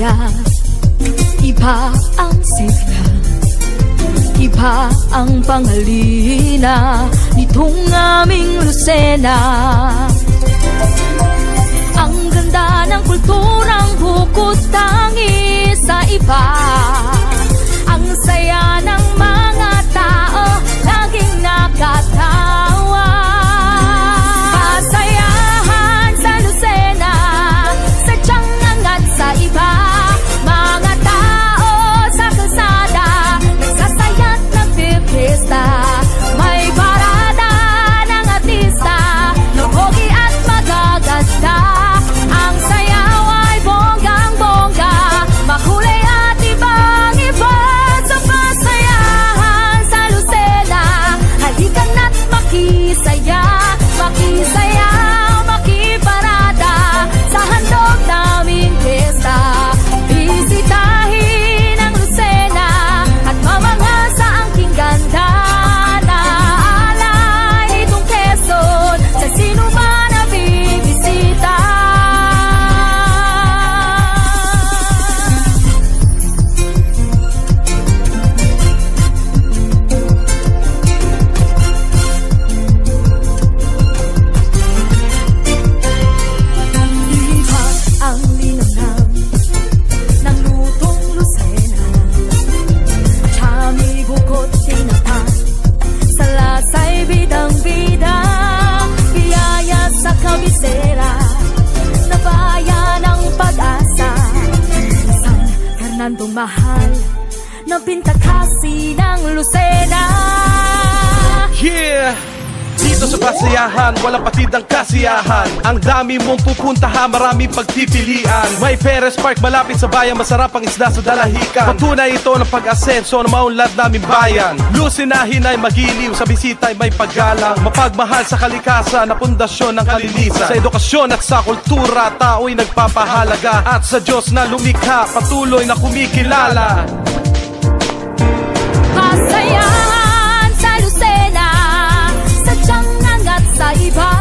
saya, iba ang sigla, iba ang pangalina nitong aming Lucena. Ang ganda ng kulturang bukod tangi sa iba, ang saya ng mga tao laging nakatawa. Pasayahan sa Lucena, sadyang angat sa iba. Mga tao sa kalsada, nagsasaya't nagpipista. May parada ng artista, lupogi at magaganda. Ang sayaw ay bonggang-bongga, makulay at ibang-iba. Sa pasayahan sa Lucena, halika na't makisaya, makisaya, makiparada sa handog naming piyesta. Bisitahin ang Lucena at mamanga sa angking ganda. Naalay nitong Quezon sa sino man na bibisita. Lihat ang linamnam ng lutong Lucena, chami, bukot, tinapa, sa lasa'y bidang-bida. Biyaya sa kabisera na bayan ng pag-asa, San Fernando mahal na pintakasi ng Lucena. Yeah! Dito sa pasayahan, walang patid ang kasiyahan. Ang dami mong pupuntahan, maraming pagpipilian. May Perez Park malapit sa bayan, masarap ang isda sa dalahican. Patunay ito ng pag-asenso na maunlad naming bayan. Lucinahin ay magiliw, sa bisita ay may paggalang. Mapagmahal sa kalikasan na pundasyon ng kalinisan. Sa edukasyon at sa kultura, tao'y nagpapahalaga. At sa Diyos na lumikha, patuloy na kumikilala. Pasayahan sa Lucena, sadyang angat sa iba.